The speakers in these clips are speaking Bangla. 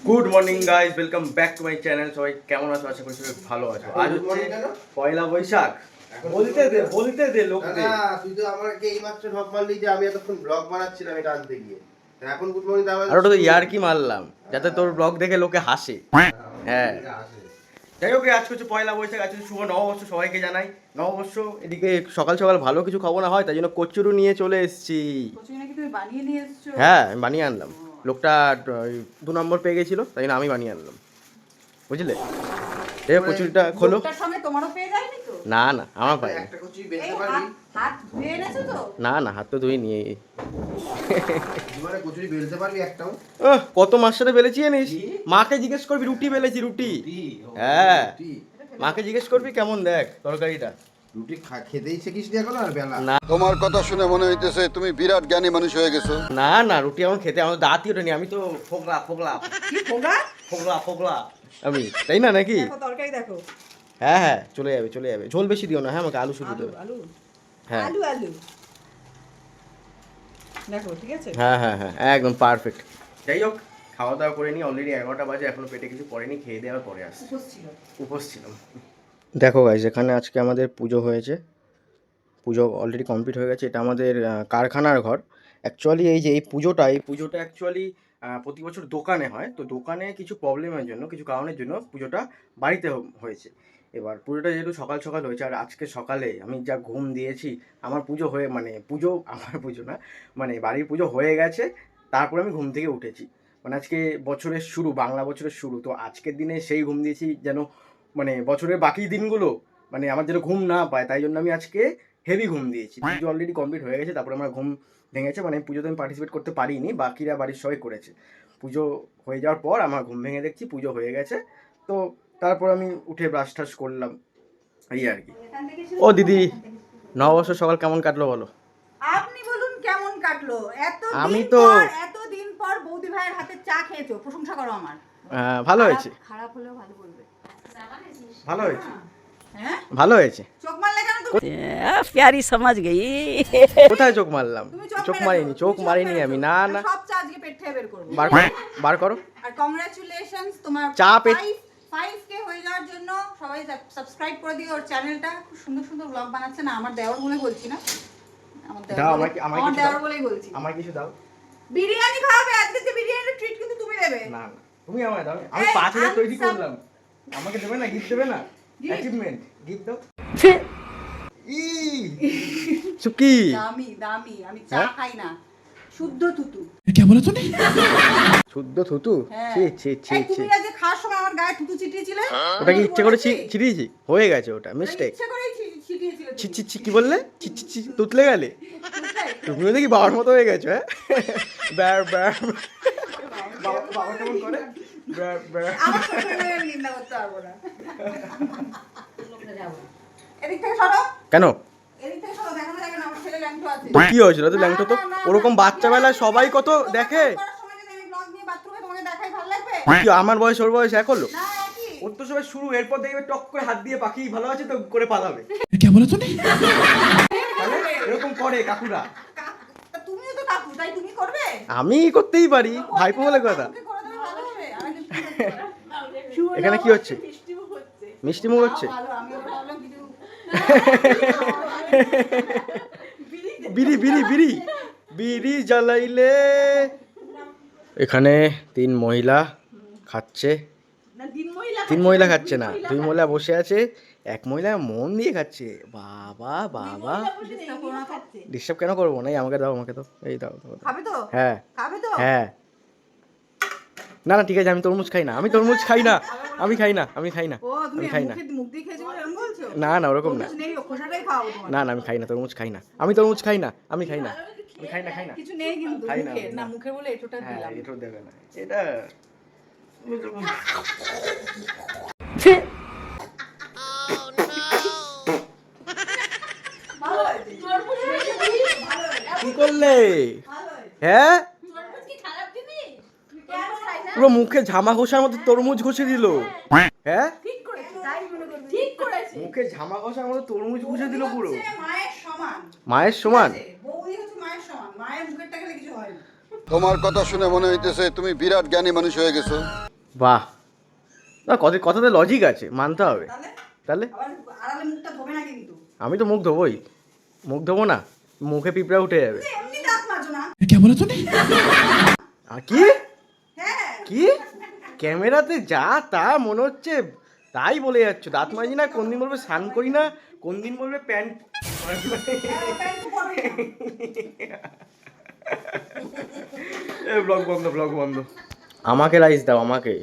Good morning guys, welcome back to my channel. সবাই কেমন আছো? আশা করি সবাই ভালো আছো। আজ হচ্ছে পয়লা বৈশাখ। বলতে দে লোকদের। না তুই তো আমাকে এইমাত্র ঢপ মারলি যে আমি এতক্ষণ ব্লগ বানাচ্ছিলাম এটা আনতে গিয়ে। এখন গুড মর্নিং দাও। আর ওটা তো ইয়ার্কি মারলাম যাতে তোর ব্লগ দেখে লোকে হাসে। হ্যাঁ, যাই হোক, আজকে হচ্ছে পয়লা বৈশাখ, আজকে শুভ নববর্ষ, সবাইকে জানাই নববর্ষ। এদিকে সকাল সকাল ভালো কিছু খাবো না হয়, তাই জন্য কচুরু নিয়ে চলে এসেছি। হ্যাঁ, আমি বানিয়ে আনলাম। লোকটা 2 নম্বর পেয়ে গেছিল, তাই জন্য আমি বানিয়ে আনলাম, বুঝলে? এই কচুরিটা খোলো। না না, আমার পাই একটা কচুরি বেলতে পারবি? না না, হাত তো ধুই নিয়ে। জীবনে কচুরি বেলতে পারবি একটাও? কত মাস সাথে বেলেছি জানিস? মাকে জিজ্ঞেস করবি, রুটি বেলেছি, রুটি। হ্যাঁ, মাকে জিজ্ঞেস করবি কেমন দেখ তরকারিটা। রুটি খেতেই শিখিস নি এখন আর বেলা? না তোমার কথা শুনে মনে হইতেছে তুমি বিরাট জ্ঞানী মানুষ হয়ে গেছো। না না, রুটি আমার খেতে, আমার দাঁতই ওঠেনি। আমি তো ফোগলা ফোগলা ফোগলা ফোগলা আমি, তাই না নাকি? তরকারি দেখো। হ্যাঁ হ্যাঁ, চলে যাবে চলে যাবে। ঝোল বেশি দিও না, হ্যাঁ, আমাকে আলু শুধু দেবে। আলু হ্যাঁ আলু আলু দেখো, ঠিক আছে? হ্যাঁ হ্যাঁ হ্যাঁ, একদম পারফেক্ট। যাই হোক, খাওয়া দাওয়া করে নিই, অলরেডি 11টা বাজে, এখনো পেটে কিছু পড়েনি। খেয়ে দেওয়ার পরে আসছি। উপোস ছিলাম। দেখো গাইস, এখানে আজকে আমাদের পুজো হয়েছে। পুজো অলরেডি কমপ্লিট হয়ে গেছে। এটা আমাদের কারখানার ঘর। অ্যাকচুয়ালি এই যে এই পুজোটা অ্যাকচুয়ালি প্রতি বছর দোকানে হয়, তো দোকানে কিছু প্রবলেমের জন্য, কিছু কারণের জন্য পুজোটা বাড়িতে হয়েছে। এবার পুজোটা যেহেতু সকাল সকাল হয়েছে, আর আজকে সকালে আমি যা ঘুম দিয়েছি, আমার পুজো হয়ে আমার পুজো না, মানে বাড়ির পুজো হয়ে গেছে, তারপরে আমি ঘুম থেকে উঠেছি। মানে আজকে বছরের শুরু, বাংলা বছরের শুরু, তো আজকের দিনে সেই ঘুম দিয়েছি যেন মানে বছরের বাকি দিনগুলো মানে আমার যেন ঘুম না পায়, তাই জন্য আমি আজকে হেভি ঘুম দিয়েছি। পুজো অলরেডি কমপ্লিট হয়ে গেছে, তারপরে আমার ঘুম ভেঙেছে। মানে পুজোতে আমি পার্টিসিপেট করতে পারিনি, বাকিরা বাড়ির সবাই করেছে। পুজো হয়ে যাওয়ার পর আমার ঘুম ভেঙে দেখছি পুজো হয়ে গেছে। তো তারপর আমি উঠে ব্রাশ টাশ করলাম, এই আর কি। ও দিদি, নববর্ষ সকাল কেমন কাটলো বলো? আপনি বলুন কেমন কাটলো? এতদিন পর বৌদি ভাইয়ের হাতে চা খেয়েছো, প্রশংসা করো আমার। ভালো হয়েছে। খারাপ হলেও ভালো বলবে। ভালো হয়েছে। হ্যাঁ, ভালো হয়েছে। চোখ মারলে কেন তুমি? प्यारी समझ गई। কোথায় চোখ মারলাম? তুমি চোখ মেরেছো, মারিনি, চোখ তুমি মারিনি মেরেছো। আমি। না না, সব চা আজকে পেট থেকে বের করব। বার করো। আর কংগ্রাচুলেশনস, তোমার চা পেট 5K হয়ে যাওয়ার জন্য। সবাই সাবস্ক্রাইব করে দিও ওর চ্যানেলটা। খুব সুন্দর সুন্দর ব্লগ বানাচ্ছে। না, আমার দেওর বলে বলছি না, আমার দাও, আমার দেওর বলেই বলছি। আমার কিছু দাও। বিরিয়ানি খাওয়াবে আজকে, যে বিরিয়ানির ট্রিট কিন্তু তুমি দেবে। না না, তুমি আমায় দাও। আমি 5000 তৈরি করলাম, আমাকে দেবে না? গিফট দেবে না? অ্যাচিভমেন্ট গিফট দাও। ই সুকি দামি দামি, আমি চা হ্যাঁ? খাই না, শুদ্ধ থুতু। শুদ্ধ থুতু? হ্যাঁ। ছি ছি ছি এই ছি। তুমি আজ খাওয়ার সময় আমার গায়ে থুতু ছিটিয়েছিলে। ওটা কি ইচ্ছে করে ছিটিয়েছি? হয়ে গেছে, ওটা মিস্টেক। ইচ্ছে করেই ছিটিয়েছিলে ছি তুমি। ছি ছি, কি বললে? ছি ছি ছি, তুতলে গেলে? তুমিও দেখি বাবার মতো হয়ে গেছো, হ্যাঁ? ব্যার ব্যার। বাবা কেমন করে? ব্যার ব্যার। আমার শ্বশুরের আমি নিন্দা করতে পারবো না। এদিক থেকে সরো, কেন? এদিক থেকে সরো, দেখানো যাবে না, আমার ছেলে ল্যাংটো আছে। কি হয়েছিল? তো ল্যাংটো তো না, না, না, ওরকম না, বাচ্চাবেলায় সবাই কত তোমার দেখে। করার সময় যদি আমি ব্লগ নিয়ে বাথরুমে তোমাকে দেখাই, ভালো লাগবে? কি আমার বয়স ওর বয়স এক হলো? না, একই। ওর তো সবাই শুরু, এরপর দেখবে টক করে হাত দিয়ে পাখি ভালো আছে তো করে পালাবে। তাহলে এরকম করে কাকুরা। তা তুমিও তো কাকু, তাই তুমি করবে? আমি করতেই পারি, ভাইপো বলে কথা। আমাকে করে দেবে, ভালো হবে। আমি কিছু করতে পারবো না। এখানে কি হচ্ছে? মিষ্টি মুখ হচ্ছে। ভালো, আমি ওটা ভাবলাম কিছু। বিড়ি বিড়ি বিড়ি বিড়ি জ্বালাইলে। এখানে 3 মহিলা খাচ্ছে। না, দিন মহিলা 3 মহিলা খাচ্ছে না, 2 মহিলা বসে আছে, 1 মহিলা মন দিয়ে খাচ্ছে। বাবা বাবা, ডিস্টার্ব করো না, খাচ্ছে। ডিস্টার্ব কেন করবো না? এই আমাকে দাও, আমাকে দাও, এই দাও দাও দাও। খাবে তো? হ্যাঁ খাবে তো? হ্যাঁ। না না, ঠিক আছে, আমি তরমুজ খাই না, আমি তরমুজ খাই না, আমি খাই না, আমি খাই না, ও, তুমি আমি খাই না। মুখ দিয়ে খেয়েছো বলে এরকম বলছো? না না, ওরকম না। কিছু নেই, ও খোসাটাই খাওয়াবো তোমার। না না, আমি খাই না, তরমুজ খাই না, আমি তরমুজ খাই না, আমি খাই না, আমি খাই না, খাই না। কিছু নেই কিন্তু খাই না, মুখে। না। না, মুখে বলে এটোটা হ্যাঁ, দিলাম। এটাও দেবে না এটা। ভালো হয়েছে। ভালো হয়েছে। কি করলে? ভালো হয়েছে। হ্যাঁ, তরমুজ কি খারাপ জিনিস? তুমি কেন খাই না? পুরো মুখে ঝামা ঘষার মতো তরমুজ ঘষে দিল। হ্যাঁ, ঠিক করেছে, তাই মনে করবে। ঠিক করেছে। মুখে ঝামা ঘষার মতো তরমুজ ঘষে দিল পুরো। হচ্ছে মায়ের সমান। মায়ের সমান? ঠিক আছে? বৌদি হচ্ছে মায়ের সমান। মায়ের মুখেরটা খেলে কিছু হয় না। তোমার কথা শুনে মনে হইতেছে তুমি বিরাট জ্ঞানী মানুষ হয়ে গেছো। বাহ, না কথাতে লজিক আছে, মানতে হবে। তাহলে তাহলে আবার আড়ালে মুখটা ধোবে না কিন্তু। আমি তো মুখ ধোবই, মুখ ধোবো না, মুখে পিঁপড়া উঠে যাবে। এমনি দাঁত মাজো না। আর কি হ্যাঁ কি ক্যামেরাতে যা তা মনে হচ্ছে তাই বলে যাচ্ছ। দাঁত মাজি না, কোন দিন বলবে স্নান করি না, কোন দিন বলবে প্যান্ট। প্যান্ট তো পরবেই না। ব্লগ বন্ধ, ব্লগ বন্ধ। আমাকে রাইস দাও, আমাকে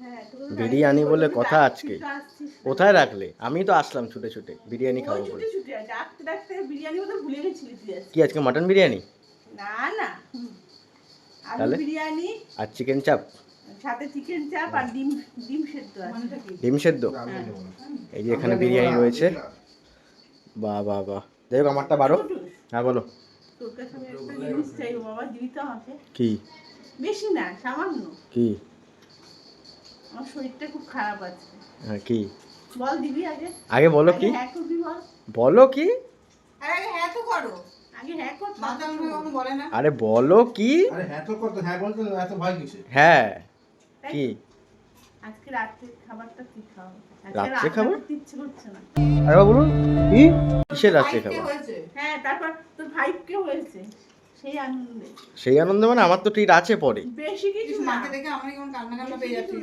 হ্যাঁ, বিরিয়ানি বলে কথা আজকে। কোথায় রাখলে? আমি তো আসলাম ছুটে ছুটে বিরিয়ানি খাবো বলে। ডাকতে বিরিয়ানি কথা ভুলে গেছিলি তুই আজকে। কি আজকে মাটন বিরিয়ানি? না না, আলু তাহলে? বিরিয়ানি আর চিকেন চাপ, সাথে চিকেন চাপ আর ডিম ডিম সেদ্ধ আছে। ডিম সেদ্ধ। এই যে এখানে বিরিয়ানি রয়েছে। বাহ বাহ বাহ, যাই হোক আমারটা বারো। হ্যাঁ বলো। তোর কাছে আমি একটা জিনিস চাইবো বাবা, দিবি তো আমাকে? কি বেশি না, সামান্য। কি? আমার শরীরটা খুব খারাপ আছে। হ্যাঁ কি? বল দিবি আগে? আগে বলো কি? হ্যাঁ করবি বল। বলো কি? আরে হ্যাঁ তো করো। আগে হ্যাঁ কর। মাথা মুখে কখনো বলে না। আরে বলো কি? আরে হ্যাঁ তো করতে, হ্যাঁ বলতে এত ভয় কিসে? হ্যাঁ কি? আজকে রাত্রে খাবারটা কি খাওয়াবো? রাত্রে খাবার? ইচ্ছে করছে না। আরে বলুন কি? কিসের রাত্রে ভাইকে খাবার? হয়েছে। হ্যাঁ, তারপর তোর ভাইকে হয়েছে, সেই আনন্দে। সেই আনন্দে মানে আমার তো ট্রিট আছে পরে। বেশি কিছু না। মাকে দেখে আমার কেমন কান্না কান্না পেয়ে যাচ্ছে।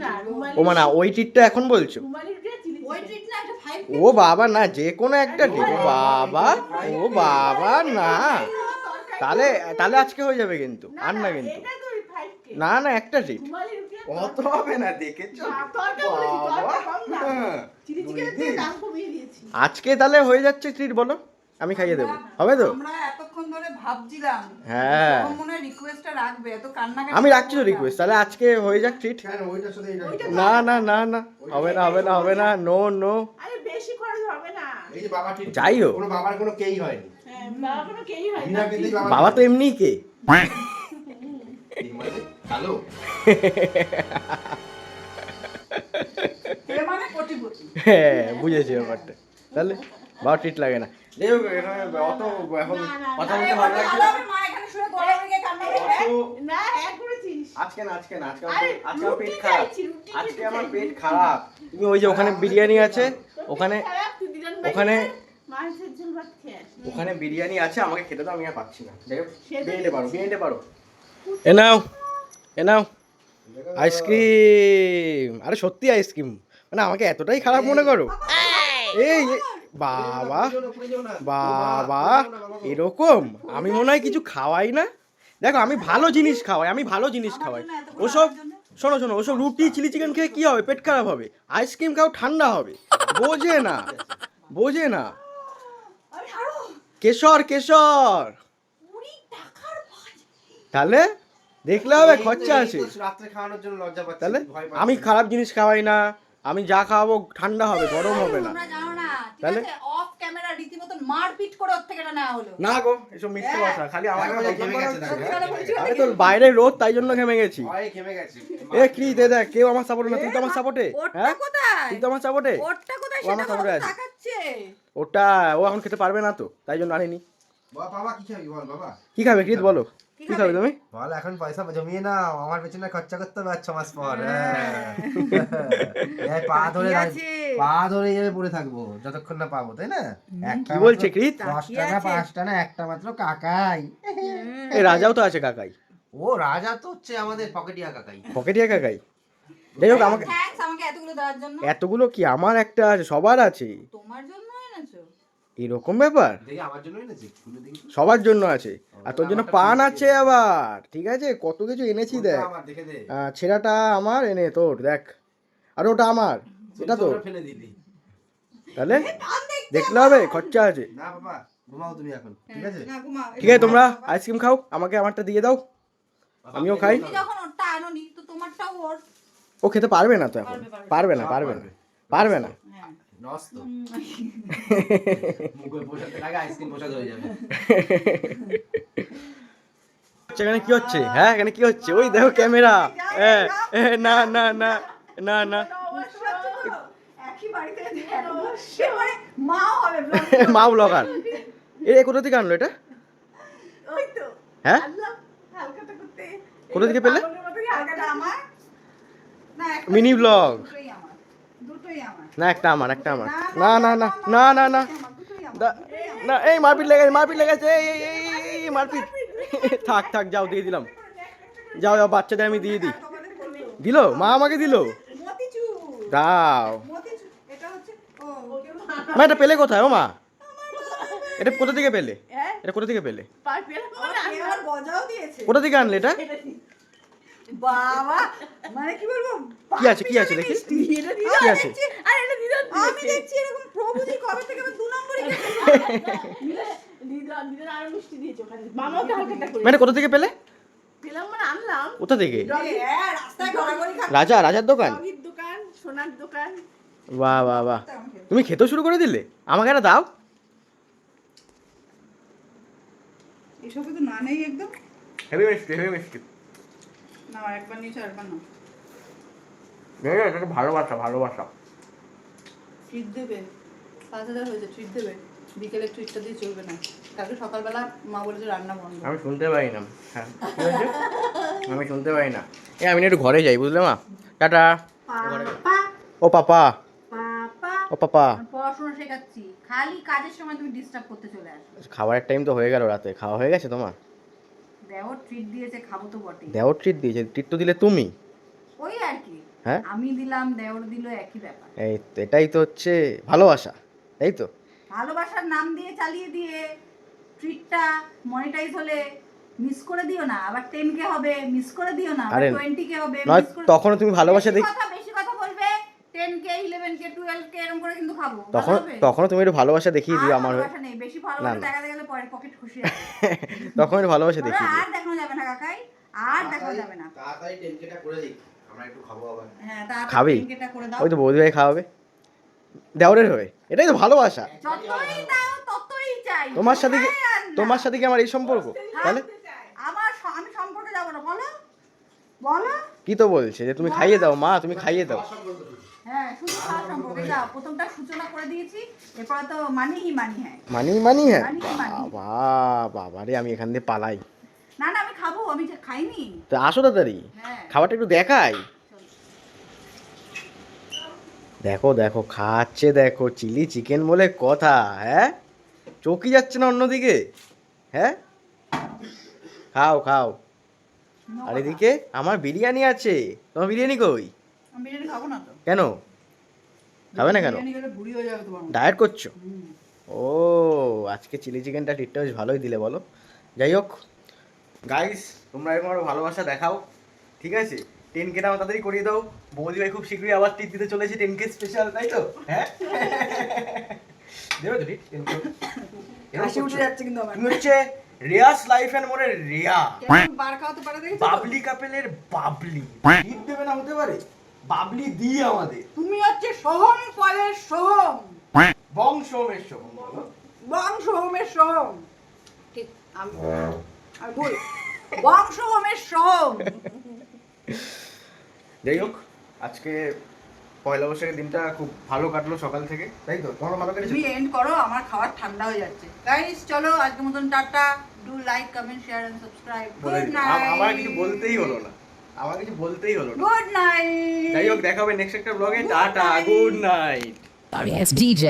ও মানে ওই ট্রিটটা এখন বলছো? রুমালির কে চিলি ওই ট্রিট না, একটা ফাইভ। ও বাবা না, যে কোনো একটা ট্রিট। ও বাবা, ও বাবা না, তাহলে তাহলে আজকে হয়ে যাবে কিন্তু, আর না কিন্তু। এটা তো 5K না না, একটা ট্রিট। রুমালির কে অত হবে না, দেখেছো? তরকা বলেছি, তরকা কম না। হ্যাঁ। চিলি চিকেনের থেকে দাম কমিয়ে দিয়েছি। আজকে তাহলে হয়ে যাচ্ছে ট্রিট, বলো আমি খাইয়ে দেবো, হবে তো? আমরা এতক্ষণ ধরে ভাবছিলাম হ্যাঁ। ও মনে হয় রিকোয়েস্টটা রাখবে, এত কান্না আমি রাখছি তো রিকোয়েস্ট, তাহলে আজকে হয়ে যাক ট্রিট। কেন ওইটার সাথে এইটা? না না না না, হবে না হবে না হবে না, নো নো। আরে বেশি খরচ হবে না। এই যে বাবা ঠিক যাই হোক। কোনো বাবার কোনো কেই হয়নি। হ্যাঁ, বাবা কোনো কেই হয় না। বিনা কেতেই বাবা তো এমনিই কে। এই মানে হ্যালো। এ মানে কোটিপতি। হ্যাঁ বুঝেছি ব্যাপারটা। তাহলে বাবা ট্রিট লাগে না। যাই হোক, এখানে অত এখন কথা বলতে ভালো লাগছে ভালো না। হবে, মা এখানে শুয়ে গড়াগড়ি গিয়ে কান্না করবে। অত- না, হ্যাঁ করেছিস। আজকে না, আজকে না, আজকে আরে, আজকে আমার পেট রুটি খারাপ। চাইছি, রুটি আজকে খেতে আমার চাইছি। পেট খারাপ। তুমি ওই যে ওখানে বিরিয়ানি আছে, ওখানে খারাপ, তুই দিদান বাড়ি ওখানে- গিয়ে মাছের ঝোল ভাত খেয়ে আসিস। ওখানে বিরিয়ানি আছে, আমাকে খেতে দাও, আমি আর পাচ্ছি না। যাই হোক, সেটা বিয়ে নিতে পারো, বিয়ে নিতে পারো। এ নাও, এ নাও আইসক্রিম। আরে সত্যি আইসক্রিম, মানে আমাকে এতটাই খারাপ মনে করো? এই বাবা বাবা, এরকম আমি মনে হয় কিছু খাওয়াই না। দেখো আমি ভালো জিনিস খাওয়াই, আমি ভালো জিনিস খাওয়াই। ওসব শোনো শোনো, ওসব রুটি চিলি চিকেন খেয়ে কি হবে? পেট খারাপ হবে। আইসক্রিম খাও, ঠান্ডা হবে। বোঝে না, বোঝে না। কেশর কেশর, তাহলে দেখলে হবে, খরচা আছে। রাত্রে খাওয়ানোর জন্য লজ্জা পাচ্ছি, তাহলে ভয় পাচ্ছি। আমি খারাপ জিনিস খাওয়াই না, আমি যা খাওয়াবো ঠান্ডা হবে, গরম হবে না। তোমরা জানো না, ঠিক তাহলে? আছে, অফ ক্যামেরা রীতিমতো মারপিট করে ওর থেকে এটা নেওয়া হলো। না গো, এসব মিথ্যে কথা, খালি আমাকে আমাকে ঘেমে গেছে না। সত্যি কথা বলছি আরে তোর বাইরে রোদ, তাই জন্য ঘেমে গেছি। ভয়ে ঘেমে গেছি। এ কি দে দেখ, কেউ আমার সাপোর্টে না, তুই তো আমার সাপোর্টে। ওরটা হ্যাঁ কোথায়? তুই তো আমার সাপোর্টে। ওরটা কোথায় ও আমার সেটা সাপোর্টে বলো, আছে। তাকাচ্ছে। ওটা ও এখন খেতে পারবে না তো, তাই জন্য আনিনি। বাবা কি খাবি বল বাবা? কি খাবে কৃত, বলো কি খাবে তুমি? বল এখন পয়সা জমিয়ে নাও, আমার পেছনে খরচা করতে হবে 6 মাস পর। এই পা ধরে কি আছে? পা ধরে এভাবে পড়ে থাকবো যতক্ষণ না পাবো, তাই না? কি বলছে কৃত? 10টা না 5টা না, একটা মাত্র কাকাই। এই রাজাও তো আছে কাকাই, ও রাজা তো হচ্ছে আমাদের পকেটিয়া কাকাই। পকেটিয়া কাকাই। যাই হোক, আমাকে থ্যাঙ্কস আমাকে এতগুলো দেওয়ার জন্য। এতগুলো কি, আমার একটা আছে, সবার আছে। তোমার জন্য এনেছো? এরকম ব্যাপার, দেখি আমার জন্য এনেছি, খুলে দেখি। সবার জন্য আছে। আর তোর জন্য পান আছে আবার, ঠিক আছে, কত কিছু এনেছি দেখ। কোনটা আমার দেখে দে। ছেঁড়াটা আমার, এনে তোর দেখ। আর ওটা আমার, এটা তো। ওটা ফেলে দিলি। তাহলে দেখলে হবে, খরচা আছে। না বাবা, ঘুমাও তুমি এখন, ঠিক আছে? না ঘুমা। ঠিক আছে, তোমরা আইসক্রিম খাও, আমাকে আমারটা দিয়ে দাও, আমিও খাই। তুমি যখন ওরটা আনোনি তো তোমারটাও ওর। ও খেতে পারবে না তো এখন, পারবে না, পারবে না, পারবে না। হ্যাঁ। নষ্ট। মুখে বসাতে লাগে, আইসক্রিম বসাতে হয়ে যাবে। এখানে কি হচ্ছে? হ্যাঁ এখানে কি হচ্ছে? ওই দেখো ক্যামেরা। না না না না না, একই বাড়িতে এবারে মাও হবে vlog। মা ব্লগার। এ কোথা থেকে আনলো এটা? ওই তো হ্যাঁ আল্লাহ হালকাটা করতে। কোথা থেকে পেলে? পাগলের মতো হালকাটা আমার। না, একটা মিনি ব্লগ। দুটোই আমার, দুটোই আমার। না একটা আমার না না না না না না দুটোই আমার। দা- না এই মারপিট লেগেছে এই মারপিট থাক থাক যাও দিয়ে দিলাম যাও যাও বাচ্চাদের আমি দিয়ে দিই দিল মা আমাকে দিল মতিচুর, দাও মতিচুর। এটা হচ্ছে মা এটা পেলে কোথায় ও মা এটা কোথা থেকে পেলে হ্যাঁ এটা কোথা থেকে পেলে পাই পেলাম মানে আমি আমার গজাও দিয়েছে। কোথা থেকে আনলে এটা বাবা, মানে কি বলবো, কি আছে কি আছে দেখি এটা দিল কি আছে আর এটা দিল আমি দেখছি এরকম প্রভুজি কবে থেকে আমার 2 নম্বরই দিল আর মিষ্টি দিয়েছে ওখানে মামাকে হালকাটা করে মানে কোথা থেকে পেলে পেলাম মানে আনলাম কোথা থেকে রাস্তায় ঘোরাঘুরি খাচ্ছে। রাজার দোকান রবির দোকান সোনার দোকান বাহ বাহ বাহ তুমি খেতেও শুরু করে দিলে আমাকে একটা দাও এসবে তো না নেই একদম। হেভি মিষ্টি না একবার নিয়েছো একবার না। এটা ভালোবাসা ট্রিট দেবে, 5000 হয়েছে, ট্রিট দেবে। বিকেলে ট্রিটটা দিয়ে চলবে না, কালকে সকালবেলা মা বলেছে রান্না বন্ধ। আমি শুনতে পাই না হ্যাঁ কি হয়েছে? আমি শুনতে পাই না আমি একটু ঘরে যাই বুঝলে মা টাটা পাপা, ও পাপা পাপা, ও পাপা আমি পড়াশোনা শেখাচ্ছি, খালি কাজের সময় তুমি ডিস্টার্ব করতে চলে আসো। খাবারের টাইম তো হয়ে গেল রাতে খাওয়া হয়ে গেছে তোমার দেওর ট্রিট দিয়েছে, খাবো তো বটে। দেওর ট্রিট দিয়েছে ট্রিট তো দিলে তুমি ওই আর কি, হ্যাঁ আমি দিলাম দেওর দিল, একই ব্যাপার। এই তো এটাই তো হচ্ছে ভালোবাসা তাই তো ভালোবাসার নাম দিয়ে চালিয়ে দিয়ে ট্রিটটা মনিটাইজ হলে মিস করে দিও না, আবার 10k হবে, মিস করে দিও না, আবার আরে 20k হবে, নয় মিস করে। তখনও তুমি ভালোবাসা বেশি দেখ বেশি কথা বলবে, 10k 11k 12k এরকম করে কিন্তু খাবো। তখন ভালো হবে? তখনও তুমি একটু ভালোবাসা দেখিয়ে দিও আর আমার হয়ে ভালোবাসা নেই, বেশি না, ভালোবাসা না। দেখাতে গেলে পরের পকেট খুশি আছে। তখন একটু ভালোবাসা দেখিয়ে দিও আর দেখানো যাবে না কাকাই, আর দেখানো যাবে না। তাড়াতাড়ি 10K করে দিই, আমরা একটু খাবো আবার। হ্যাঁ, তাড়াতাড়ি খাবি 10K করে দাও। ওই তো বৌদি ভাই খাওয়াবে দেওরের হয়ে এটাই তো ভালোবাসা যতই দাও ততই চাই। তোমার সাথে কি কোথায় আর না? তোমার সাথে কি আমার এই সম্পর্ক তাহলে আমি সম্পর্কে যাবো না, বলো বলো। কি তো বলছে যে তুমি খাইয়ে দাও মা তুমি খাইয়ে দাও হ্যাঁ, শুধু খাওয়ার সম্পর্কে যাও, প্রথমটা সূচনা করে দিয়েছি, এরপরে তো মানি হ্যাঁ। মানি হ্যাঁ মানি। বাবা রে আমি এখান দিয়ে পালাই না না, আমি খাবো, আমি যে খাইনি। তো আসো তাড়াতাড়ি হ্যাঁ, খাবারটা একটু দেখাই দেখো খাচ্ছে দেখো চিলি চিকেন বলে কথা হ্যাঁ চোখই যাচ্ছে না অন্যদিকে হ্যাঁ খাও no আর কথা। এদিকে আমার বিরিয়ানি আছে তোমার বিরিয়ানি কই আমি বিরিয়ানি খাবো না তো। কেন খাবে না কেন বিরিয়ানি খেলে বুড়ি হয়ে যাবে তোমার মতো। ডায়েট করছো হুম। ও আজকে চিলি চিকেনটা ট্রিটটা বেশ ভালোই দিলে বলো যাই হোক গাইস তোমরা এরকম আরো ভালোবাসা দেখাও ঠিক আছে 10K টা তাড়াতাড়ি করিয়ে দাও বৌদি ভাই খুব শীঘ্রই আবার ট্রিট দিতে চলেছে 10K স্পেশাল তাই তো হ্যাঁ দেবে তো ট্রিট 10K হাসি উঠে যাচ্ছে কিন্তু আমার। তুমি হচ্ছে রিয়াস লাইফ এন্ড মোরে রিয়া কেমন বার খাওয়াতে পারে দেখেছো তো? বাবলি কাপেলের বাবলি ট্রিট দেবে না হতে পারে বাবলি দি আমাদের তুমি হচ্ছে সোহম ফলের সোহম, বংশমের সোহম বলো বংশ হোমের সোহম। ঠিক, আমি ভুল, বংশ হোমের সোহম। যাই হোক আজকে পয়লা বৈশাখের দিনটা খুব ভালো কাটলো সকাল থেকে তাই তো তোমার ভালো কেটেছে তুমি এন্ড করো, আমার খাবার ঠান্ডা হয়ে যাচ্ছে। গাইস চলো আজকের মতন টাটা, do like comment share and subscribe. বলে গুড দিই। নাইট। আমার কিছু বলতেই হলো না গুড নাইট। যাই হোক দেখা হবে নেক্সট একটা ব্লগে tata good night Sorry, it's DJ.